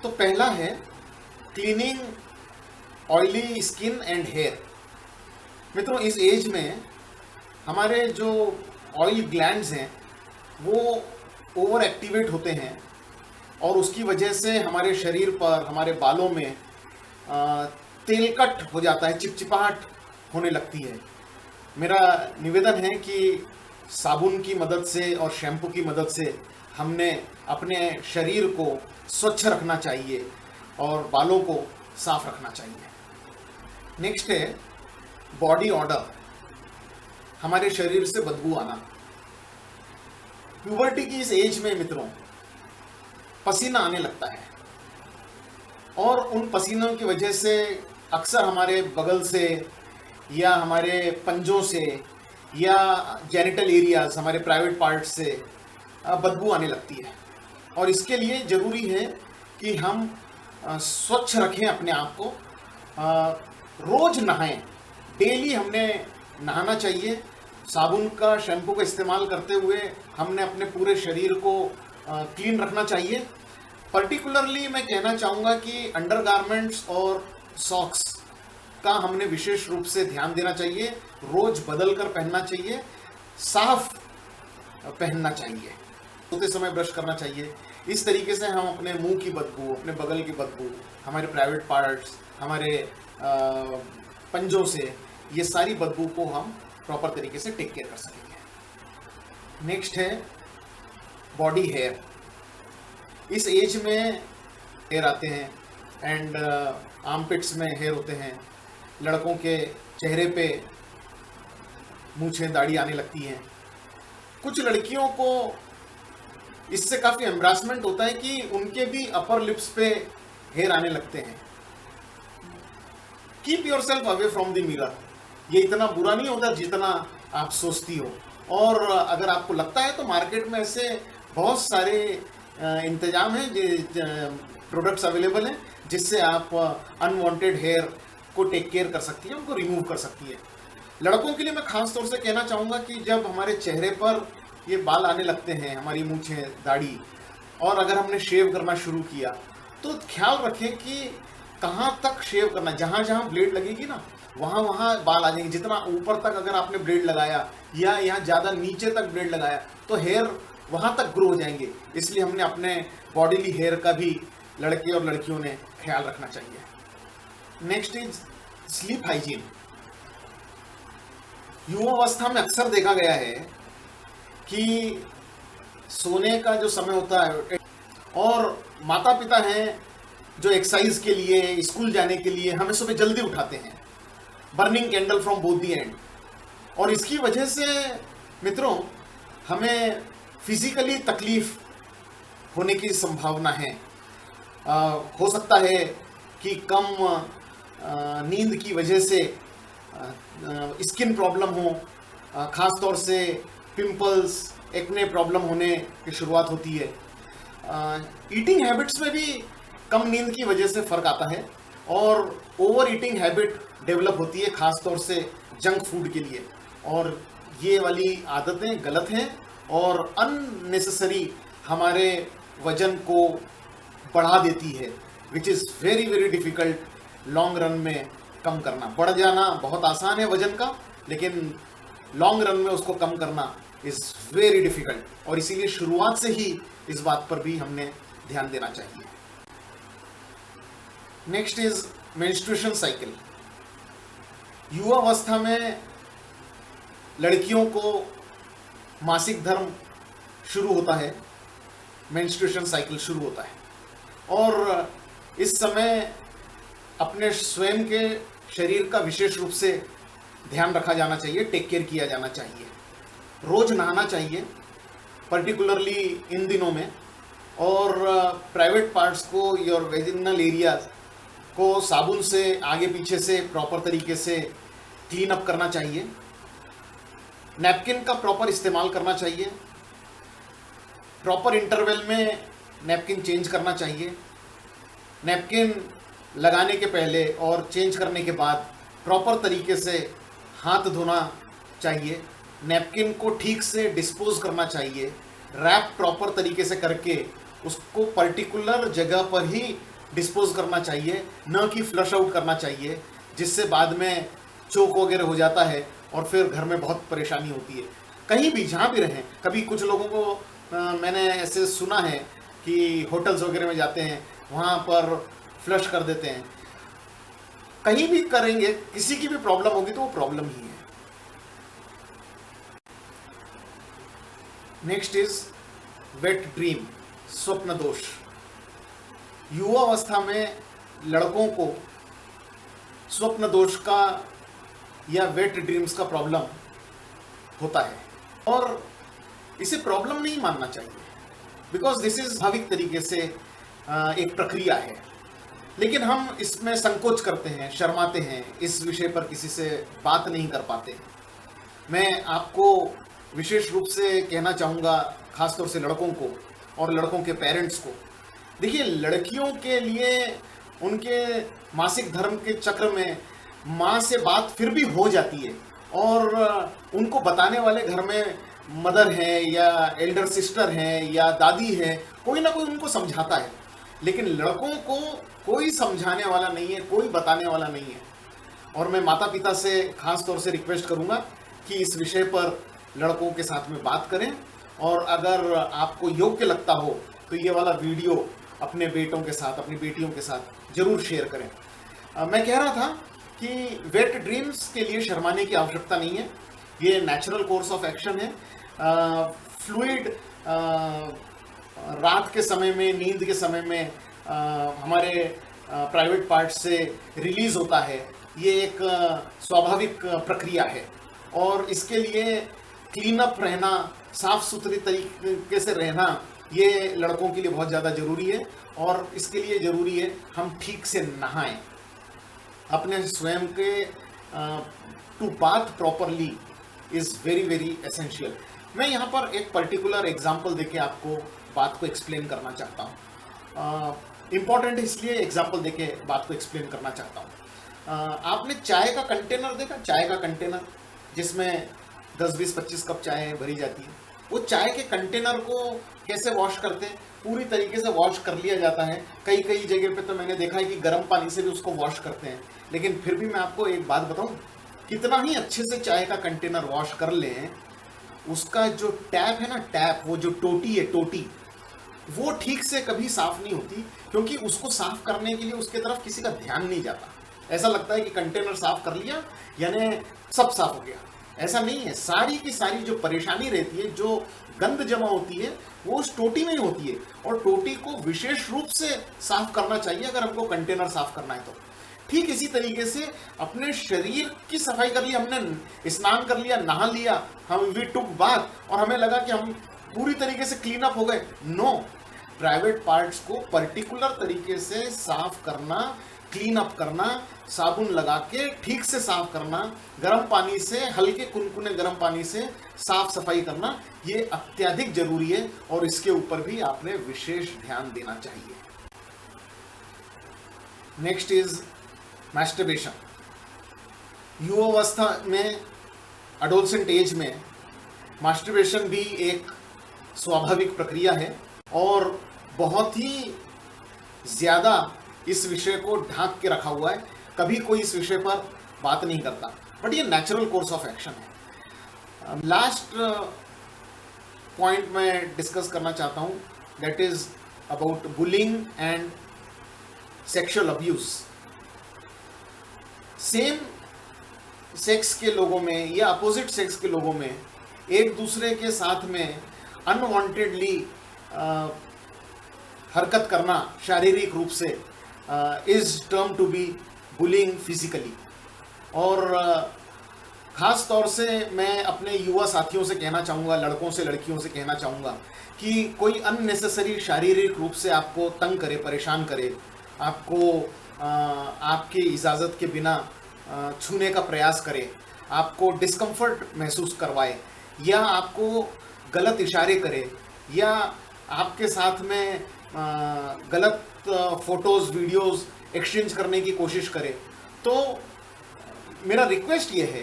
तो पहला है cleaning oily skin and hair. मित्रों, इस एज में हमारे जो ऑयल ग्लैंड्स हैं वो ओवर एक्टिवेट होते हैं और उसकी वजह से हमारे शरीर पर, हमारे बालों में तेलकट हो जाता है, चिपचिपाहट होने लगती है। मेरा निवेदन है कि साबुन की मदद से और शैम्पू की मदद से हमने अपने शरीर को स्वच्छ रखना चाहिए और बालों को साफ रखना चाहिए। नेक्स्ट है बॉडी ऑडर, हमारे शरीर से बदबू आना। प्यूबर्टी की इस एज में मित्रों पसीना आने लगता है और उन पसीनों की वजह से अक्सर हमारे बगल से या हमारे पंजों से या जेनिटल एरियाज, हमारे प्राइवेट पार्ट से बदबू आने लगती है। और इसके लिए ज़रूरी है कि हम स्वच्छ रखें अपने आप को, रोज़ नहाएं। डेली हमने नहाना चाहिए। साबुन का, शैम्पू का इस्तेमाल करते हुए हमने अपने पूरे शरीर को क्लीन रखना चाहिए। पर्टिकुलरली मैं कहना चाहूँगा कि अंडरगारमेंट्स और सॉक्स का हमने विशेष रूप से ध्यान देना चाहिए। रोज़ बदल कर पहनना चाहिए, साफ पहनना चाहिए, सोते समय ब्रश करना चाहिए। इस तरीके से हम अपने मुंह की बदबू, अपने बगल की बदबू, हमारे प्राइवेट पार्ट्स, हमारे पंजों से, ये सारी बदबू को हम प्रॉपर तरीके से टेक केयर कर सकेंगे। नेक्स्ट है बॉडी हेयर। इस एज में हेयर आते हैं एंड आर्मपिट्स में हेयर होते हैं। लड़कों के चेहरे पे मूंछें, दाढ़ी आने लगती हैं। कुछ लड़कियों को इससे काफ़ी एम्ब्रासमेंट होता है कि उनके भी अपर लिप्स पे हेयर आने लगते हैं। Keep your self away from the mirror. ये इतना बुरा नहीं होता जितना आप सोचती हो। और अगर आपको लगता है तो मार्केट में ऐसे बहुत सारे इंतजाम हैं, प्रोडक्ट्स अवेलेबल हैं जिससे आप अनवांटेड हेयर को टेक केयर कर सकती है, उनको रिमूव कर सकती है। लड़कों के लिए मैं खास तौर से कहना चाहूँगा कि जब हमारे चेहरे पर ये बाल आने लगते हैं, हमारी मूंछें, दाढ़ी, और अगर हमने शेव करना शुरू किया तो ख्याल रखें कि कहाँ तक शेव करना। जहाँ जहाँ ब्लेड लगेगी ना वहाँ वहाँ बाल आ जाएंगे। जितना ऊपर तक अगर आपने ब्लेड लगाया या यहाँ ज़्यादा नीचे तक ब्लेड लगाया तो हेयर वहाँ तक ग्रो हो जाएंगे। इसलिए हमने अपने बॉडीली हेयर का भी लड़के और लड़कियों ने ख्याल रखना चाहिए। Next is sleep hygiene. युवावस्था में अक्सर देखा गया है कि सोने का जो समय होता है, और माता पिता हैं जो एक्सरसाइज के लिए, स्कूल जाने के लिए हमें सुबह जल्दी उठाते हैं, burning candle from both the and. और इसकी वजह से मित्रों हमें फिजिकली तकलीफ होने की संभावना है। हो सकता है कि कम नींद की वजह से स्किन प्रॉब्लम हो, ख़ास तौर से पिंपल्स, एक्ने प्रॉब्लम होने की शुरुआत होती है। ईटिंग हैबिट्स में भी कम नींद की वजह से फ़र्क आता है और ओवर ईटिंग हैबिट डेवलप होती है, ख़ास तौर से जंक फूड के लिए। और ये वाली आदतें गलत हैं और अननेसेसरी हमारे वज़न को बढ़ा देती है, which is very very difficult long run में कम करना। बढ़ जाना बहुत आसान है वज़न का, लेकिन लॉन्ग रन में उसको कम करना इज़ वेरी डिफ़िकल्ट। और इसीलिए शुरुआत से ही इस बात पर भी हमने ध्यान देना चाहिए। Next is menstruation cycle. युवावस्था में लड़कियों को मासिक धर्म शुरू होता है, मेंस्ट्रुएशन साइकिल शुरू होता है, और इस समय अपने स्वयं के शरीर का विशेष रूप से ध्यान रखा जाना चाहिए, टेक केयर किया जाना चाहिए। रोज़ नहाना चाहिए, पर्टिकुलरली इन दिनों में, और प्राइवेट पार्ट्स को, योर वेजिनल एरियाज को साबुन से आगे पीछे से प्रॉपर तरीके से क्लीन अप करना चाहिए। नैपकिन का प्रॉपर इस्तेमाल करना चाहिए। प्रॉपर इंटरवल में नैपकिन चेंज करना चाहिए। नैपकिन लगाने के पहले और चेंज करने के बाद प्रॉपर तरीके से हाथ धोना चाहिए। नैपकिन को ठीक से डिस्पोज करना चाहिए। रैप प्रॉपर तरीके से करके उसको पर्टिकुलर जगह पर ही डिस्पोज करना चाहिए, न कि फ्लश आउट करना चाहिए, जिससे बाद में चोक वगैरह हो जाता है और फिर घर में बहुत परेशानी होती है। कहीं भी जहाँ भी रहें, कभी कुछ लोगों को मैंने ऐसे सुना है कि होटल्स वगैरह में जाते हैं, वहाँ पर फ्लश कर देते हैं। कहीं भी करेंगे, किसी की भी प्रॉब्लम होगी तो वो प्रॉब्लम ही है। नेक्स्ट इज वेट ड्रीम, स्वप्न दोष। युवावस्था में लड़कों को स्वप्न दोष का या वेट ड्रीम्स का प्रॉब्लम होता है और इसे प्रॉब्लम नहीं मानना चाहिए, बिकॉज दिस इज स्वाभाविक तरीके से एक प्रक्रिया है। लेकिन हम इसमें संकोच करते हैं, शर्माते हैं, इस विषय पर किसी से बात नहीं कर पाते। मैं आपको विशेष रूप से कहना चाहूँगा, खासतौर से लड़कों को और लड़कों के पेरेंट्स को, देखिए लड़कियों के लिए उनके मासिक धर्म के चक्र में माँ से बात फिर भी हो जाती है और उनको बताने वाले घर में मदर है या एल्डर सिस्टर है या दादी है, कोई ना कोई उनको समझाता है। लेकिन लड़कों को कोई समझाने वाला नहीं है, कोई बताने वाला नहीं है। और मैं माता पिता से खास तौर से रिक्वेस्ट करूंगा कि इस विषय पर लड़कों के साथ में बात करें और अगर आपको योग्य लगता हो तो ये वाला वीडियो अपने बेटों के साथ, अपनी बेटियों के साथ जरूर शेयर करें। मैं कह रहा था कि वेट ड्रीम्स के लिए शर्माने की आवश्यकता नहीं है, ये नेचुरल कोर्स ऑफ एक्शन है। फ्लूइड रात के समय में, नींद के समय में हमारे प्राइवेट पार्ट से रिलीज होता है, ये एक स्वाभाविक प्रक्रिया है और इसके लिए क्लीन अप रहना, साफ सुथरी तरीके से रहना, ये लड़कों के लिए बहुत ज़्यादा ज़रूरी है। और इसके लिए ज़रूरी है हम ठीक से नहाएं, अपने स्वयं के to bath properly is very very essential. मैं यहाँ पर एक पर्टिकुलर एग्जाम्पल देके आपको बात को एक्सप्लेन करना चाहता हूँ। इम्पॉर्टेंट इसलिए एग्जाम्पल देके बात को एक्सप्लेन करना चाहता हूँ। आपने चाय का कंटेनर देखा, चाय का कंटेनर जिसमें 10, 20, 25 कप चाय भरी जाती है, वो चाय के कंटेनर को कैसे वॉश करते हैं? पूरी तरीके से वॉश कर लिया जाता है। कई कई जगह पे तो मैंने देखा है कि गर्म पानी से भी उसको वॉश करते हैं। लेकिन फिर भी मैं आपको एक बात बताऊं, कितना ही अच्छे से चाय का कंटेनर वॉश कर लें, उसका जो टैप है ना, टैप, वो जो टोटी है, टोटी, वो ठीक से कभी साफ नहीं होती, क्योंकि उसको साफ करने के लिए उसके तरफ किसी का ध्यान नहीं जाता। ऐसा लगता है कि कंटेनर साफ कर लिया यानी सब साफ हो गया। ऐसा नहीं है। सारी की सारी जो परेशानी रहती है, जो गंद जमा होती है, वो उस टोटी में ही होती है और टोटी को विशेष रूप से साफ करना चाहिए अगर हमको कंटेनर साफ करना है तो। ठीक इसी तरीके से अपने शरीर की सफाई कर ली, हमने स्नान कर लिया, नहा लिया, हम वी टुक बाथ और हमें लगा कि हम पूरी तरीके से क्लीन अप हो गए। नो, प्राइवेट पार्ट्स को पर्टिकुलर तरीके से साफ करना, क्लीन अप करना, साबुन लगा के ठीक से साफ करना, गर्म पानी से, हल्के कुनकुने गर्म पानी से साफ सफाई करना, ये अत्यधिक जरूरी है और इसके ऊपर भी आपने विशेष ध्यान देना चाहिए। Next is masturbation. युवावस्था में, एडोलसेंट एज में मास्टरबेशन भी एक स्वाभाविक प्रक्रिया है और बहुत ही ज़्यादा इस विषय को ढांक के रखा हुआ है। कभी कोई इस विषय पर बात नहीं करता, बट ये नेचुरल कोर्स ऑफ एक्शन है। लास्ट पॉइंट मैं डिस्कस करना चाहता हूँ, that is about bullying and sexual abuse. Same sex के लोगों में या अपोजिट सेक्स के लोगों में एक दूसरे के साथ में अनवांटेडली हरकत करना, शारीरिक रूप से, is term to be bullying physically. और ख़ास तौर से मैं अपने युवा साथियों से कहना चाहूँगा, लड़कों से, लड़कियों से कहना चाहूँगा कि कोई अननेसेसरी शारीरिक रूप से आपको तंग करे, परेशान करे, आपको आपकी इजाज़त के बिना छूने का प्रयास करे, आपको डिस्कम्फर्ट महसूस करवाए या आपको गलत इशारे करे या आपके साथ में गलत फ़ोटोज़, वीडियोज़ एक्सचेंज करने की कोशिश करे, तो मेरा रिक्वेस्ट ये है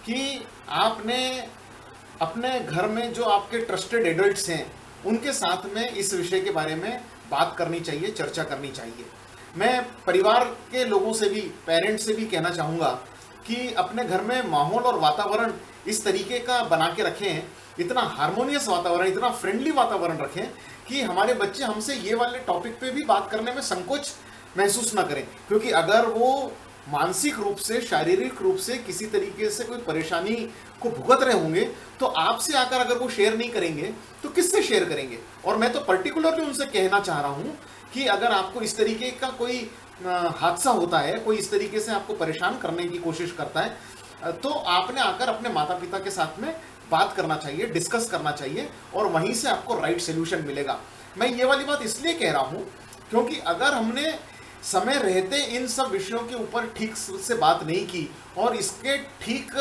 कि आपने अपने घर में जो आपके ट्रस्टेड एडल्ट्स हैं उनके साथ में इस विषय के बारे में बात करनी चाहिए, चर्चा करनी चाहिए। मैं परिवार के लोगों से भी, पेरेंट्स से भी कहना चाहूँगा कि अपने घर में माहौल और वातावरण इस तरीके का बना के रखें, इतना हार्मोनियस वातावरण, इतना फ्रेंडली वातावरण रखें कि हमारे बच्चे हमसे ये वाले टॉपिक पे भी बात करने में संकोच महसूस ना करें। क्योंकि अगर वो मानसिक रूप से, शारीरिक रूप से किसी तरीके से कोई परेशानी को भुगत रहे होंगे तो आपसे आकर अगर वो शेयर नहीं करेंगे तो किससे शेयर करेंगे। और मैं तो पर्टिकुलरली उनसे कहना चाह रहा हूँ कि अगर आपको इस तरीके का कोई हादसा होता है, कोई इस तरीके से आपको परेशान करने की कोशिश करता है, तो आपने आकर अपने माता पिता के साथ में बात करना चाहिए, डिस्कस करना चाहिए, और वहीं से आपको राइट सोल्यूशन मिलेगा। मैं ये वाली बात इसलिए कह रहा हूँ क्योंकि अगर हमने समय रहते इन सब विषयों के ऊपर ठीक से बात नहीं की और इसके ठीक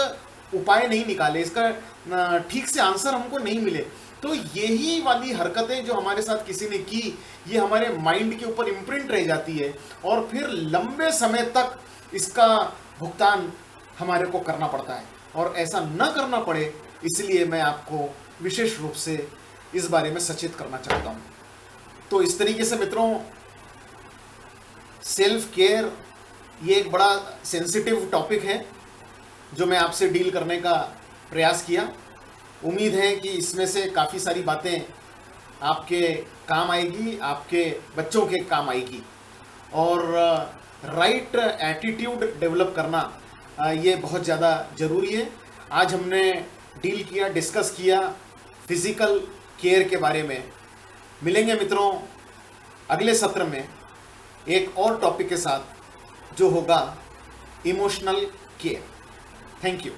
उपाय नहीं निकाले, इसका ठीक से आंसर हमको नहीं मिले, तो यही वाली हरकतें जो हमारे साथ किसी ने की, ये हमारे माइंड के ऊपर इम्प्रिंट रह जाती है और फिर लंबे समय तक इसका भुगतान हमारे को करना पड़ता है। और ऐसा न करना पड़े इसलिए मैं आपको विशेष रूप से इस बारे में सचेत करना चाहता हूँ। तो इस तरीके से मित्रों, सेल्फ केयर ये एक बड़ा सेंसिटिव टॉपिक है जो मैं आपसे डील करने का प्रयास किया। उम्मीद है कि इसमें से काफ़ी सारी बातें आपके काम आएगी, आपके बच्चों के काम आएगी। और राइट एटीट्यूड डेवलप करना ये बहुत ज़्यादा ज़रूरी है। आज हमने डील किया, डिस्कस किया फिज़िकल केयर के बारे में। मिलेंगे मित्रों अगले सत्र में एक और टॉपिक के साथ जो होगा इमोशनल केयर। Thank you.